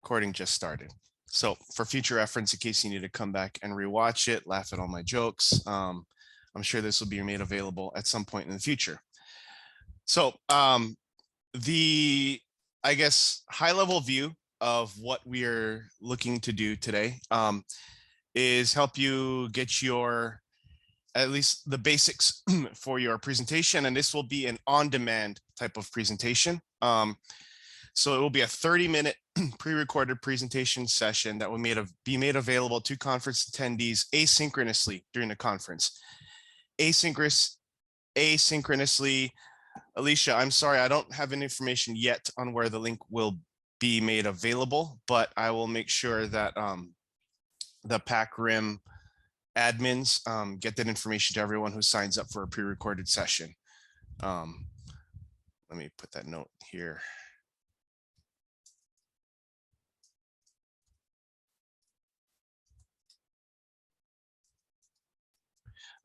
recording just started. So for future reference, in case you need to come back and rewatch it, laugh at all my jokes, I'm sure this will be made available at some point in the future. So the, I guess, high level view of what we are looking to do today is help you get your, at least the basics for your presentation. And this will be an on-demand type of presentation. So it will be a 30-minute pre-recorded presentation session that will be made available to conference attendees asynchronously during the conference. Asynchronously, Alicia, I'm sorry, I don't have any information yet on where the link will be made available, but I will make sure that the PacRim admins get that information to everyone who signs up for a pre-recorded session. Let me put that note here.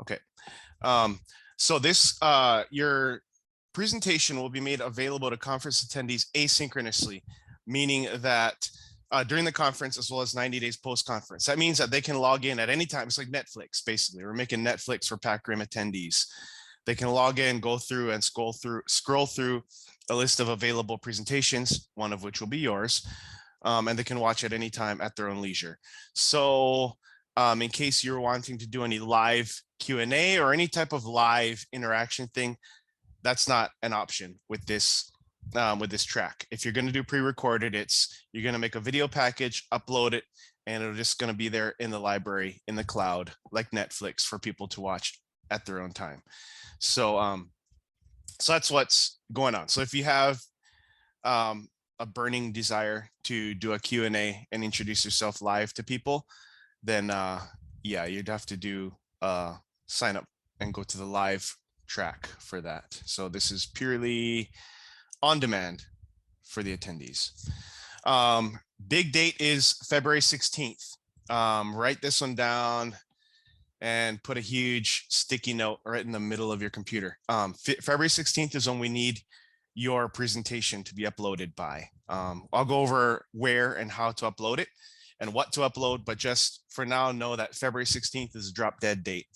Okay, so this, your presentation will be made available to conference attendees asynchronously, meaning that during the conference as well as 90 days post-conference. That means that they can log in at any time. It's like Netflix, basically. We're making Netflix for PacRim attendees. They can log in, go through and scroll through a list of available presentations, one of which will be yours, and they can watch at any time at their own leisure. So in case you're wanting to do any live Q&A or any type of live interaction thing, that's not an option with this track. If you're going to do pre-recorded, you're going to make a video package, upload it, and it's just going to be there in the library in the cloud like Netflix for people to watch at their own time. So so that's what's going on. So if you have a burning desire to do a Q&A and introduce yourself live to people, then yeah, you'd have to do sign up and go to the live track for that. So this is purely on demand for the attendees. Big date is February 16th. Write this one down and put a huge sticky note right in the middle of your computer. February 16th is when we need your presentation to be uploaded by. I'll go over where and how to upload it and what to upload, but just for now, know that February 16th is a drop dead date.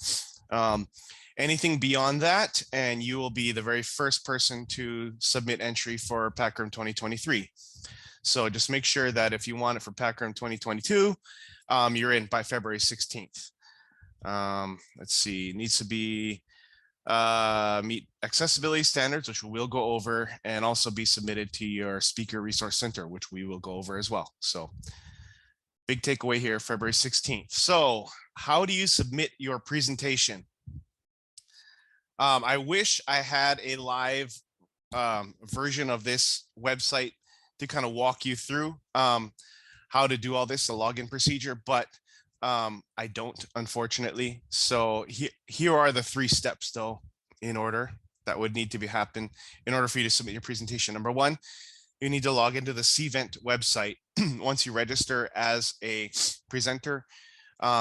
Anything beyond that, and you will be the very first person to submit entry for PacRim 2023. So just make sure that if you want it for PacRim 2022, you're in by February 16th. Let's see, it needs to be meet accessibility standards, which we'll go over, and also be submitted to your Speaker Resource Center, which we will go over as well. So big takeaway here, February 16th. So how do you submit your presentation? I wish I had a live version of this website to kind of walk you through how to do all this, the login procedure, but I don't, unfortunately. So here are the 3 steps, though, in order that would need to be happen in order for you to submit your presentation. Number 1, you need to log into the CVent website. Once you register as a presenter,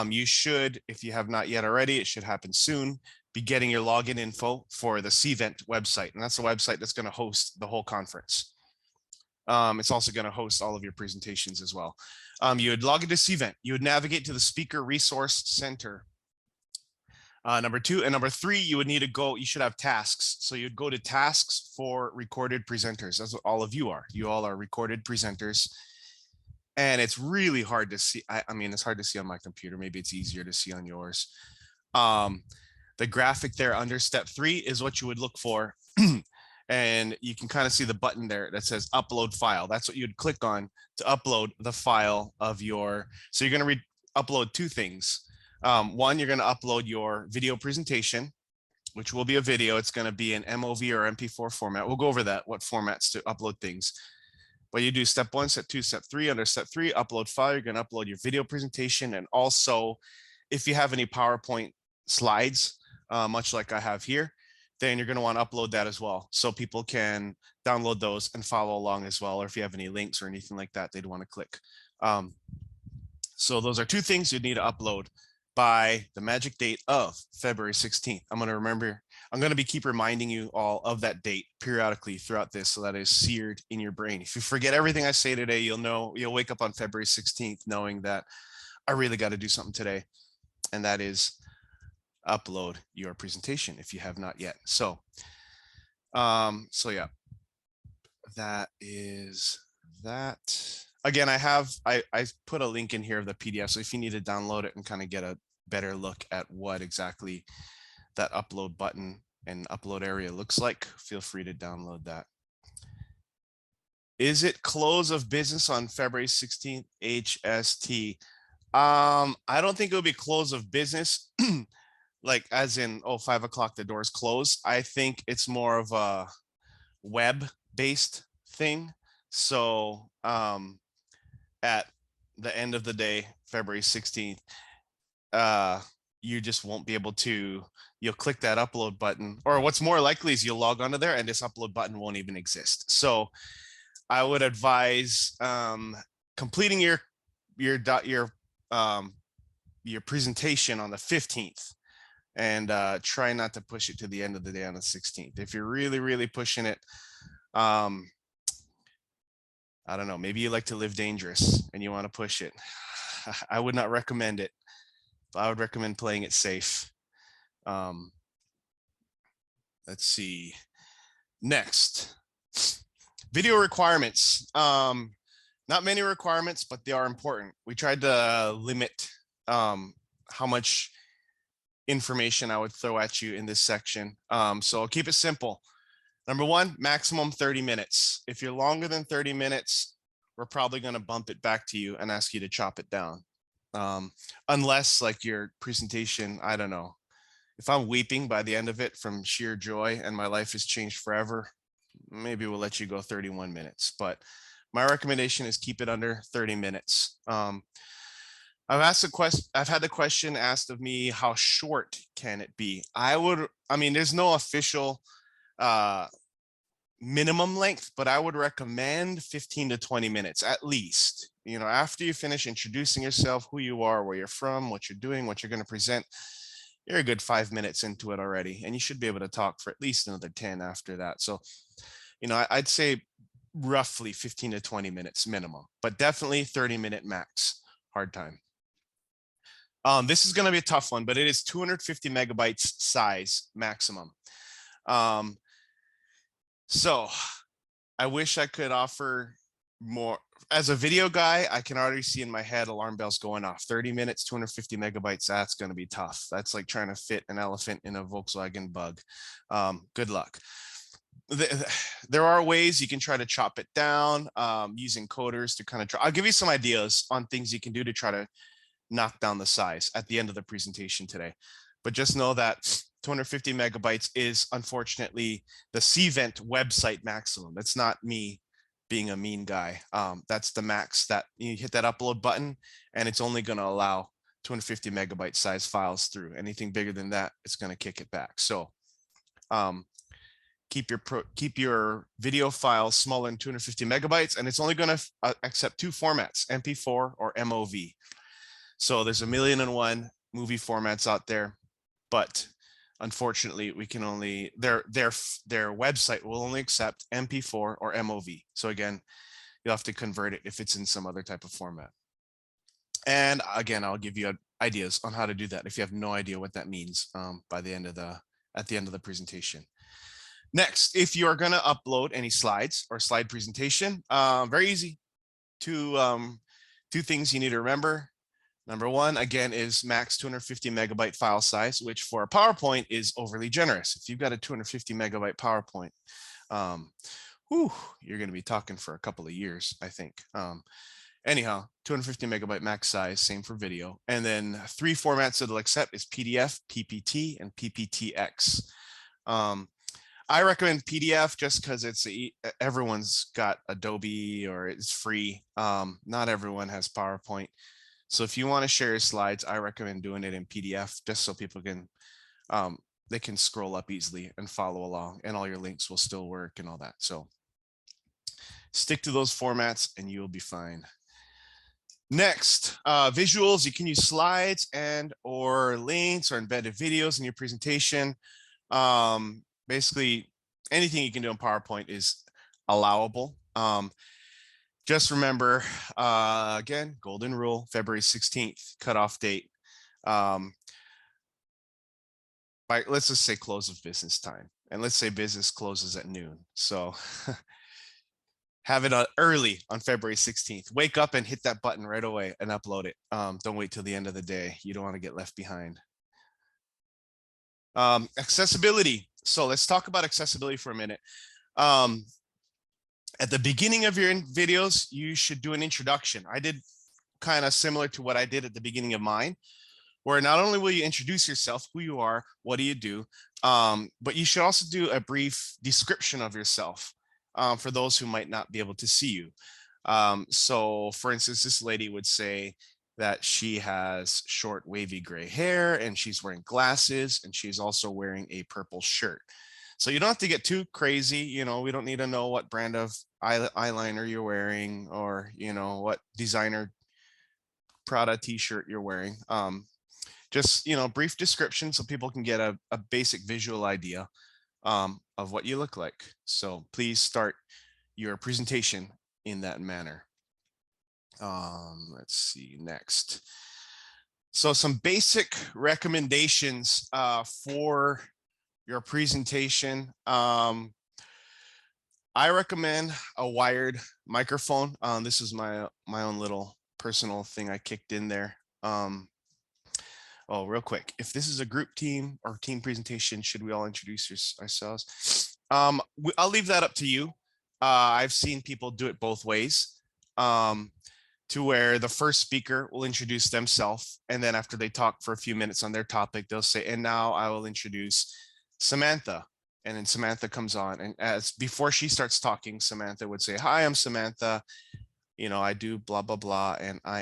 you should, if you have not yet already, it should happen soon, be getting your login info for the CVent website. And that's the website that's going to host the whole conference. It's also going to host all of your presentations as well. You would log into CVent. You would navigate to the Speaker Resource Center. Number 2 and number 3, you would need to go, you should have tasks. So you'd go to tasks for recorded presenters. That's what all of you are. You all are recorded presenters. And it's really hard to see. I mean, it's hard to see on my computer. Maybe it's easier to see on yours. The graphic there under step 3 is what you would look for. And you can kind of see the button there that says upload file. That's what you'd click on to upload the file of your, so you're going to upload 2 things. One, you're going to upload your video presentation, which will be a video. It's going to be an MOV or MP4 format. We'll go over that, what formats to upload things. But you do step 1, step 2, step 3. Under step 3, upload file, you're going to upload your video presentation. And also, if you have any PowerPoint slides, much like I have here, then you're going to want to upload that as well, so people can download those and follow along as well. Or if you have any links or anything like that, they'd want to click. So those are 2 things you'd need to upload by the magic date of February 16th. I'm going to I'm going to keep reminding you all of that date periodically throughout this, so that is seared in your brain. If you forget everything I say today, you'll wake up on February 16th knowing that I really got to do something today, and that is upload your presentation if you have not yet. So yeah, that is that. Again, I put a link in here of the PDF, so if you need to download it and kind of get a better look at what exactly that upload button and upload area looks like, feel free to download that. Is it close of business on February 16th HST? I don't think it'll be close of business like as in, oh, 5 o'clock the doors close. I think it's more of a web based thing. So at the end of the day, February 16th, you just won't be able to, you'll click that upload button, or what's more likely is you'll log onto there and this upload button won't even exist. So I would advise completing your presentation on the 15th, and try not to push it to the end of the day on the 16th. If you're really, really pushing it, I don't know, maybe you like to live dangerous and you want to push it. I would not recommend it. I would recommend playing it safe. Let's see. Next, video requirements. Not many requirements, but they are important. We tried to limit how much information I would throw at you in this section. So I'll keep it simple. Number one, maximum 30 minutes. If you're longer than 30 minutes, we're probably going to bump it back to you and ask you to chop it down. Unless like your presentation, I don't know, if I'm weeping by the end of it from sheer joy and my life has changed forever, maybe we'll let you go 31 minutes. But my recommendation is keep it under 30 minutes. I've had the question asked of me, how short can it be? I mean, there's no official minimum length, but I would recommend 15 to 20 minutes at least. You know, after you finish introducing yourself, who you are, where you're from, what you're doing, what you're going to present, you're a good 5 minutes into it already, and you should be able to talk for at least another 10 after that. So, you know, I'd say roughly 15 to 20 minutes minimum, but definitely 30-minute max. Hard time. This is going to be a tough one, but it is 250 megabytes size maximum. So I wish I could offer more. As a video guy, I can already see in my head alarm bells going off. 30 minutes, 250 megabytes, that's going to be tough. That's like trying to fit an elephant in a Volkswagen Bug. Good luck. There are ways you can try to chop it down using coders to kind of try. I'll give you some ideas on things you can do to try to knock down the size at the end of the presentation today. But just know that 250 megabytes is unfortunately the Cvent website maximum. That's not me being a mean guy. That's the max that you hit that upload button, and it's only going to allow 250 megabyte size files through. Anything bigger than that, it's going to kick it back. So keep your video files smaller than 250 megabytes, and it's only going to accept two formats, MP4 or MOV. So there's a million and one movie formats out there, but unfortunately we can only, their website will only accept MP4 or MOV. So again, you'll have to convert it if it's in some other type of format. And again, I'll give you ideas on how to do that if you have no idea what that means at the end of the presentation. Next, if you are going to upload any slides or slide presentation, very easy. Two things you need to remember. Number one, again, is max 250 megabyte file size, which for a PowerPoint is overly generous. If you've got a 250 megabyte PowerPoint, you're going to be talking for a couple of years, I think. Anyhow, 250 megabyte max size, same for video. And then three formats it'll accept is PDF, PPT, and PPTX. I recommend PDF just because everyone's got Adobe or it's free. Not everyone has PowerPoint. So if you want to share your slides, I recommend doing it in PDF just so people can, they can scroll up easily and follow along, and all your links will still work and all that. So stick to those formats and you'll be fine. Next, visuals. You can use slides and or links or embedded videos in your presentation. Basically, anything you can do in PowerPoint is allowable. Just remember, again, golden rule, February 16th, cutoff date. Let's just say close of business time. And let's say business closes at noon. So have it early on February 16th. Wake up and hit that button right away and upload it. Don't wait till the end of the day. You don't want to get left behind. Accessibility. So let's talk about accessibility for a minute. At the beginning of your videos, you should do an introduction. I did kind of similar to what I did at the beginning of mine, where not only will you introduce yourself, who you are, what do you do, but you should also do a brief description of yourself for those who might not be able to see you. So for instance, this lady would say that she has short wavy gray hair and she's wearing glasses and she's also wearing a purple shirt. So you don't have to get too crazy. You know, we don't need to know what brand of eyeliner you're wearing or, you know, what designer Prada t-shirt you're wearing. Just, you know, brief description so people can get a basic visual idea of what you look like. So please start your presentation in that manner. Let's see next. So some basic recommendations for your presentation. I recommend a wired microphone. This is my own little personal thing I kicked in there. Oh, real quick, if this is a group team or team presentation, should we all introduce ourselves? I'll leave that up to you. I've seen people do it both ways, to where the first speaker will introduce themselves, and then after they talk for a few minutes on their topic, they'll say, and now I will introduce Samantha. And then Samantha comes on, and as before she starts talking, Samantha would say, hi, I'm Samantha. You know, I do blah, blah, blah, and I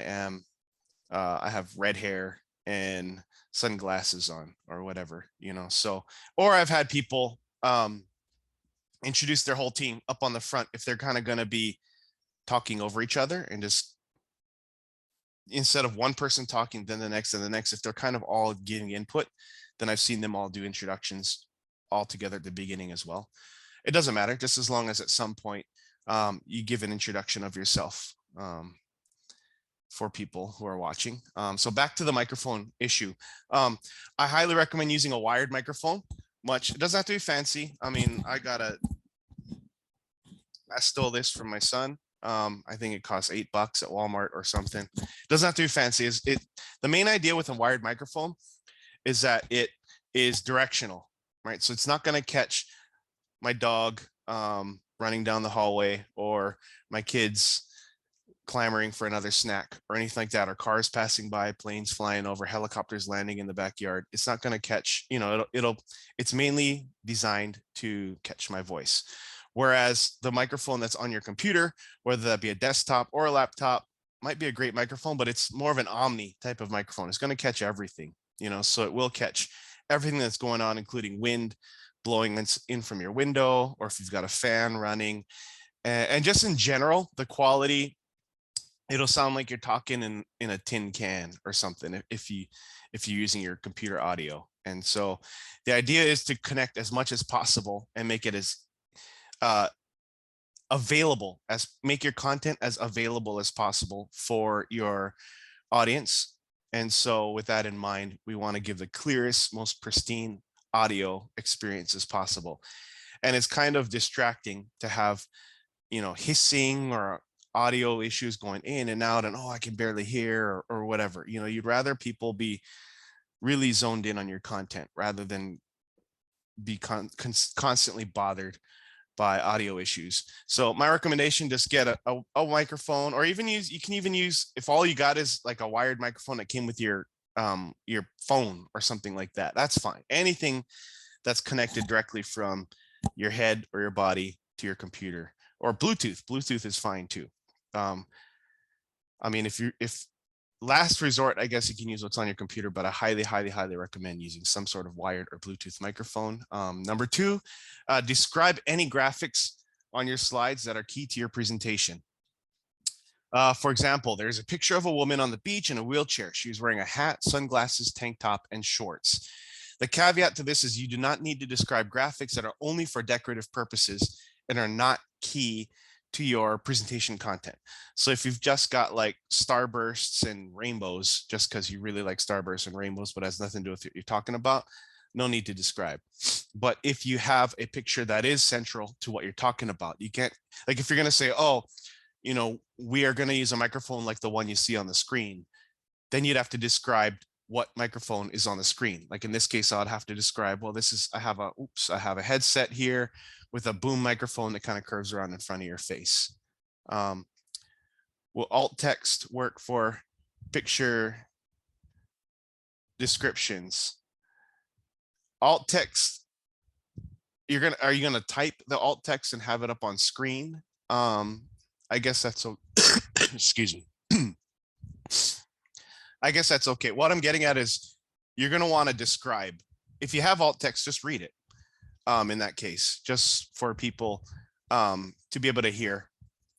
have red hair and sunglasses on or whatever, you know. So, or I've had people introduce their whole team up on the front if they're kind of going to be talking over each other, and just instead of one person talking, then the next and the next, if they're kind of all giving input, then I've seen them all do introductions all together at the beginning as well. It doesn't matter, just as long as at some point you give an introduction of yourself for people who are watching. So back to the microphone issue. I highly recommend using a wired microphone. It doesn't have to be fancy. I mean, I stole this from my son. I think it costs $8 at Walmart or something. It doesn't have to be fancy. The main idea with a wired microphone is that it is directional, right? So it's not going to catch my dog running down the hallway or my kids clamoring for another snack or anything like that, or cars passing by, planes flying over, helicopters landing in the backyard. It's not going to catch, you know, it's mainly designed to catch my voice. Whereas the microphone that's on your computer, whether that be a desktop or a laptop, might be a great microphone, but it's more of an omni type of microphone. It's going to catch everything, you know, so it will catch everything that's going on, including wind blowing in from your window, or if you've got a fan running, and just in general, the quality, it'll sound like you're talking in a tin can or something if you're using your computer audio. And so the idea is to connect as much as possible and make it as make your content as available as possible for your audience. And so with that in mind, we want to give the clearest, most pristine audio experience as possible. And it's kind of distracting to have, you know, hissing or audio issues going in and out, and I can barely hear or whatever. You know, you'd rather people be really zoned in on your content rather than be constantly bothered by audio issues. So my recommendation, just get a microphone, or you can even use, if all you got is like a wired microphone that came with your phone or something like that, that's fine. Anything that's connected directly from your head or your body to your computer, or Bluetooth is fine too. I mean, if last resort, I guess you can use what's on your computer, but I highly recommend using some sort of wired or Bluetooth microphone. Number two, describe any graphics on your slides that are key to your presentation. For example, there's a picture of a woman on the beach in a wheelchair. She's wearing a hat, sunglasses, tank top, and shorts. The caveat to this is you do not need to describe graphics that are only for decorative purposes and are not key to your presentation content. So if you've just got like starbursts and rainbows, just because you really like starbursts and rainbows, but has nothing to do with what you're talking about, no need to describe. But if you have a picture that is central to what you're talking about, you can't, like if you're going to say, oh, you know, we are going to use a microphone like the one you see on the screen, then you'd have to describe what microphone is on the screen. Like in this case, I'd have to describe, well, this is, I have a headset here with a boom microphone that kind of curves around in front of your face. Will alt text work for picture descriptions? Alt text, are you gonna type the alt text and have it up on screen? I guess that's so. Excuse me. I guess that's okay. What I'm getting at is you're going to want to describe. If you have alt text, just read it in that case, just for people to be able to hear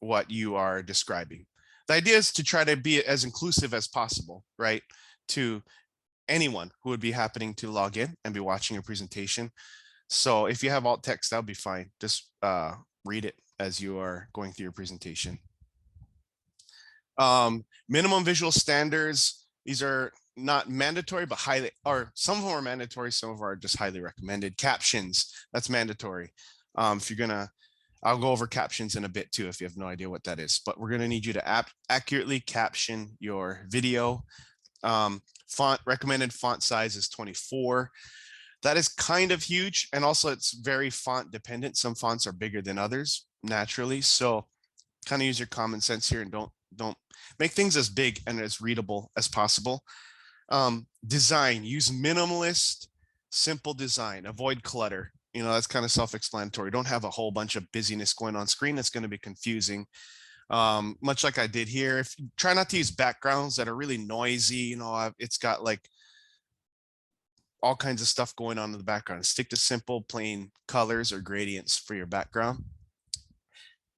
what you are describing. The idea is to try to be as inclusive as possible, right? To anyone who would be happening to log in and be watching your presentation. So if you have alt text, that'll be fine. Just read it as you are going through your presentation. Minimum visual standards. These are not mandatory, but highly, or some of them are mandatory. Some of them are just highly recommended. Captions, that's mandatory. If you're gonna, I'll go over captions in a bit too, if you have no idea what that is, but we're gonna need you to accurately caption your video. Recommended font size is 24. That is kind of huge. And also it's very font dependent. Some fonts are bigger than others naturally. So kind of use your common sense here and don't make things as big and as readable as possible. Design, use minimalist, simple design, avoid clutter. You know, that's kind of self-explanatory. Don't have a whole bunch of busyness going on screen. That's going to be confusing. Much like I did here. If you try not to use backgrounds that are really noisy, you know, it's got like all kinds of stuff going on in the background. Stick to simple, plain colors or gradients for your background.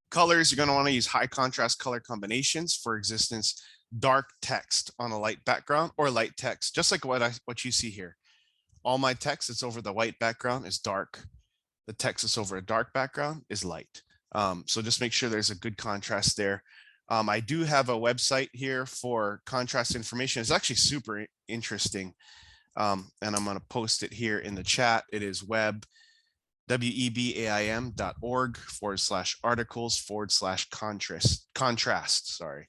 Colors, you're going to want to use high contrast color combinations. For existence, dark text on a light background or light text, just like what you see here. All my text that's over the white background is dark. The text that's over a dark background is light. So just make sure there's a good contrast there. I do have a website here for contrast information. It's actually super interesting. And I'm going to post it here in the chat. It is webaim.org/articles/contrast, sorry.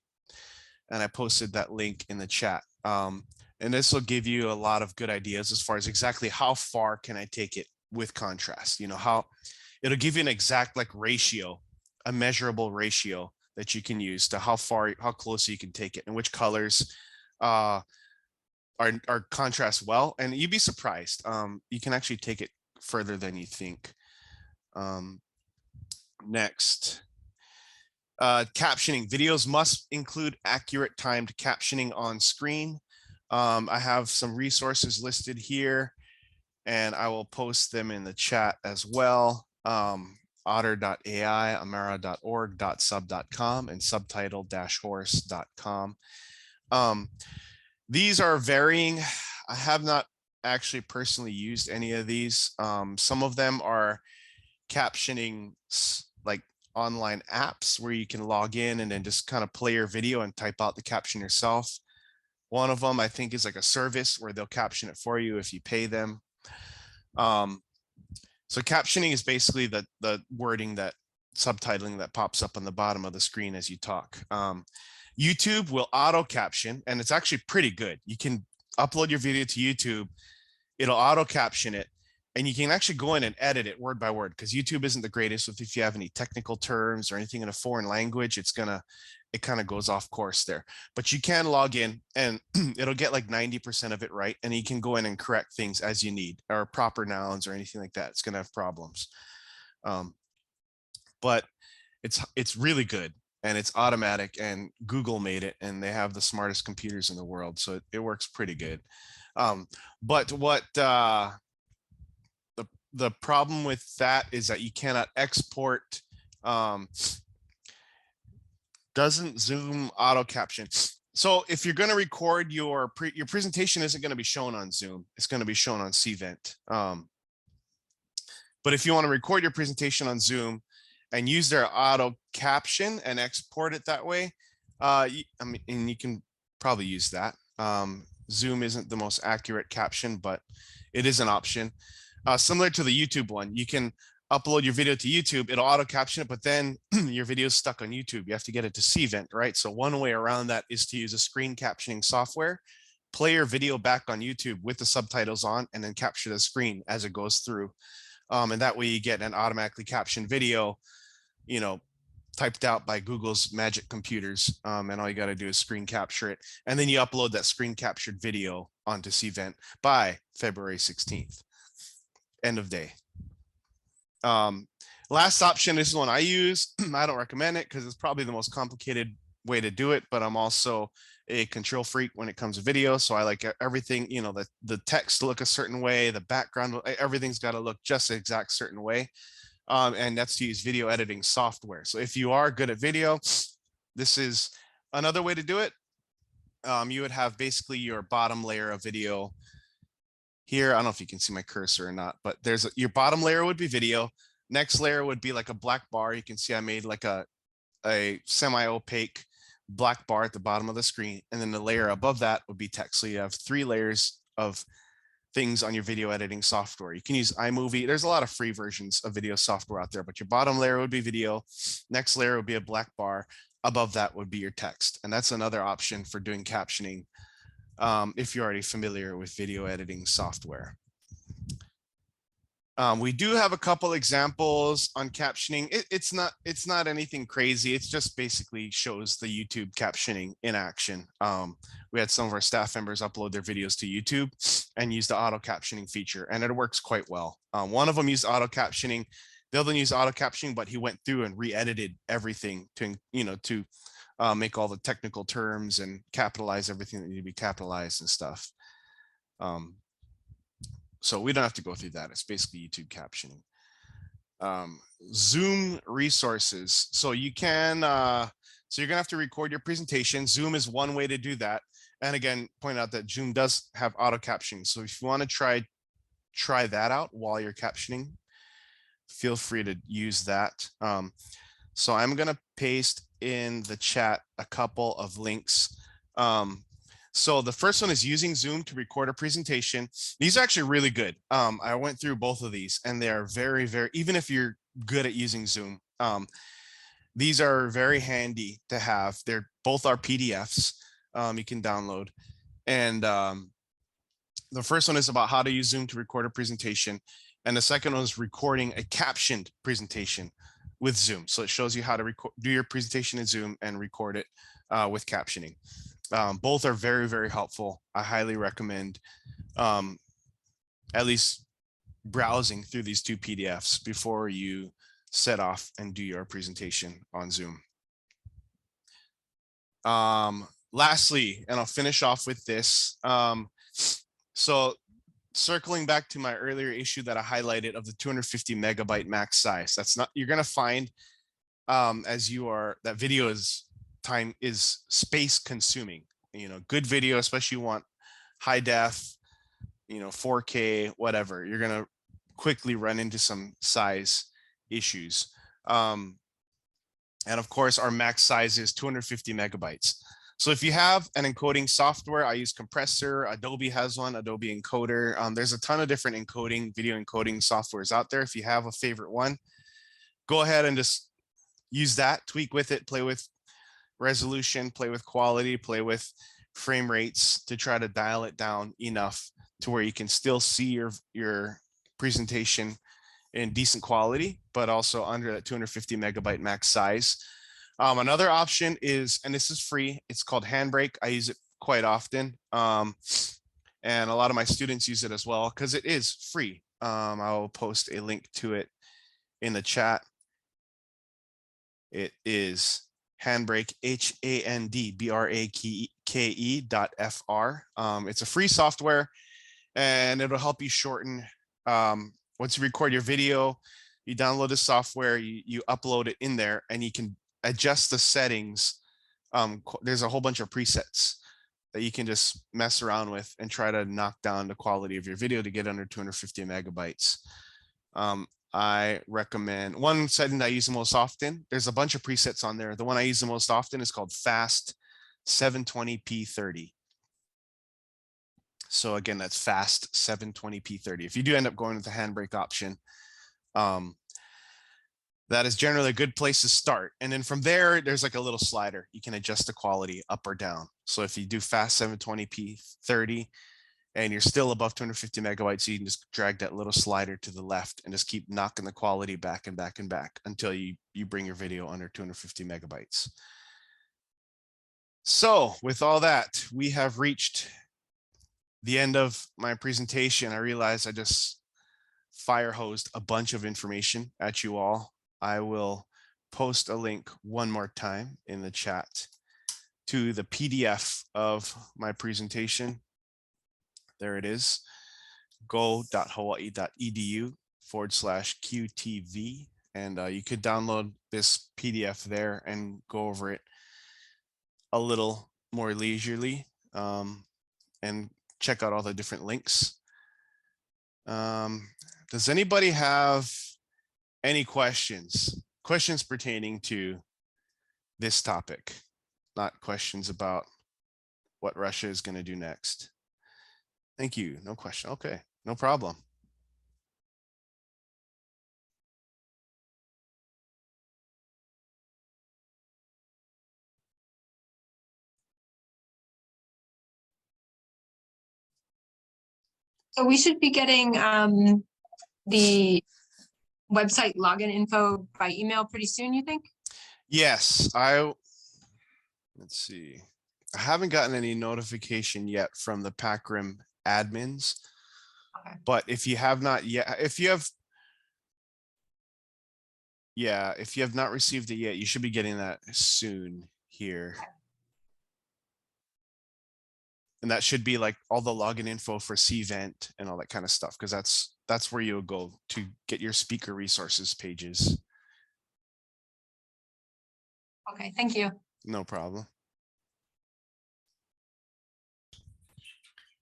And I posted that link in the chat. And this will give you a lot of good ideas as far as exactly how far can I take it with contrast. You know, how it'll give you an exact like ratio, a measurable ratio that you can use to how close you can take it and which colors are contrast well. And you'd be surprised. You can actually take it further than you think. Next, captioning. Videos must include accurate timed captioning on screen. I have some resources listed here and I will post them in the chat as well. Otter.ai, amara.org, .sub.com, and subtitle-horse.com. These are varying. I have not actually personally used any of these. Some of them are captioning like online apps where you can log in and then just kind of play your video and type out the caption yourself. One of them I think is like a service where they'll caption it for you if you pay them. So captioning is basically the wording, that subtitling that pops up on the bottom of the screen as you talk. YouTube will auto caption, and it's actually pretty good. You can upload your video to YouTube, it'll auto caption it, and you can actually go in and edit it word by word, because YouTube isn't the greatest if you have any technical terms or anything in a foreign language. It kind of goes off course there. But you can log in and it'll get like 90% of it right, and you can go in and correct things as you need, or proper nouns or anything like that. It's going to have problems. But it's really good, and it's automatic, and Google made it, and they have the smartest computers in the world, so it works pretty good. But what the problem with that is that you cannot export. Doesn't Zoom auto caption. So if you're going to record your presentation isn't going to be shown on Zoom. It's going to be shown on Cvent. But if you want to record your presentation on Zoom and use their auto caption and export it that way, I mean, and you can probably use that. Zoom isn't the most accurate caption, but it is an option. Similar to the YouTube one, you can upload your video to YouTube, it'll auto caption it, but then your video is stuck on YouTube. You have to get it to Cvent, right? So one way around that is to use a screen captioning software, play your video back on YouTube with the subtitles on, and then capture the screen as it goes through. And that way you get an automatically captioned video, you know, typed out by Google's magic computers. And all you got to do is screen capture it. And then you upload that screen captured video onto Cvent by February 16th, end of day. Last option, this is one I use. I don't recommend it because it's probably the most complicated way to do it, but I'm also a control freak when it comes to video. So I like everything, you know, the text to look a certain way, the background, everything's got to look just the exact certain way. And that's to use video editing software. So if you are good at video, this is another way to do it. You would have basically your bottom layer of video here. I don't know if you can see my cursor or not, but your bottom layer would be video. Next layer would be like a black bar. You can see I made like a semi-opaque black bar at the bottom of the screen. And then the layer above that would be text. So you have 3 layers of things on your video editing software. You can use iMovie. There's a lot of free versions of video software out there, but your bottom layer would be video. Next layer would be a black bar. Above that would be your text. And that's another option for doing captioning if you're already familiar with video editing software. We do have a couple examples on captioning. It's not anything crazy. It's just basically shows the YouTube captioning in action. We had some of our staff members upload their videos to YouTube and use the auto captioning feature, and it works quite well. One of them used auto captioning. The other one used auto captioning, but he went through and re-edited everything to, you know, to make all the technical terms and capitalize everything that needed to be capitalized and stuff. So we don't have to go through that. It's basically YouTube captioning. Zoom resources. So you can, so you're gonna have to record your presentation. Zoom is one way to do that. And again, point out that Zoom does have auto captioning. So if you want to try that out while you're captioning, feel free to use that. So I'm gonna paste in the chat a couple of links. So the first one is using Zoom to record a presentation. These are actually really good. I went through both of these and they are very, very, even if you're good at using Zoom, these are very handy to have. They're both are PDFs you can download. And the first one is about how to use Zoom to record a presentation. And the second one is recording a captioned presentation with Zoom. So it shows you how to do your presentation in Zoom and record it with captioning. Both are very, very helpful. I highly recommend at least browsing through these 2 PDFs before you set off and do your presentation on Zoom. Lastly, and I'll finish off with this. So circling back to my earlier issue that I highlighted of the 250 megabyte max size, that's not, you're going to find as you are, that video is space consuming. You know, good video, especially you want high def, you know, 4K, whatever, you're going to quickly run into some size issues. And of course, our max size is 250 megabytes. So if you have an encoding software, I use Compressor, Adobe has one, Adobe Encoder. There's a ton of different video encoding softwares out there. If you have a favorite one, go ahead and just use that, tweak with it, play with resolution, play with quality, play with frame rates to try to dial it down enough to where you can still see your presentation in decent quality, but also under that 250 megabyte max size. Another option is, and this is free, it's called Handbrake. I use it quite often. And a lot of my students use it as well because it is free. I'll post a link to it in the chat. It is Handbrake, HANDBRAKE.FR. It's a free software and it'll help you shorten. Once you record your video, you download the software, you upload it in there, and you can adjust the settings there's a whole bunch of presets that you can just mess around with and try to knock down the quality of your video to get under 250 megabytes. I recommend one setting that I use the most often. There's a bunch of presets on there. The one I use the most often is called Fast 720p30. So again, that's Fast 720p30. If you do end up going with the handbrake option, that is generally a good place to start. And then from there, there's like a little slider. You can adjust the quality up or down. So if you do Fast 720p30 and you're still above 250 megabytes, you can just drag that little slider to the left and just keep knocking the quality back and back and back until you bring your video under 250 megabytes. So with all that, we have reached the end of my presentation. I realized I just fire hosed a bunch of information at you all. I will post a link one more time in the chat to the PDF of my presentation. There it is, go.hawaii.edu/QTV. And you could download this PDF there and go over it a little more leisurely and check out all the different links. Does anybody have any questions pertaining to this topic? Not questions about what Russia is going to do next. Thank you. No question. Okay, no problem. So we should be getting the website login info by email pretty soon, you think? Yes, let's see. I haven't gotten any notification yet from the PacRim admins. Okay. But if you have not yet, if you have not received it yet, you should be getting that soon here. And that should be like all the login info for Cvent and all that kind of stuff, because that's where you'll go to get your speaker resources pages. Okay, thank you. No problem.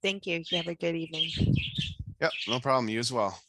Thank you. You have a good evening. Yep, no problem. You as well.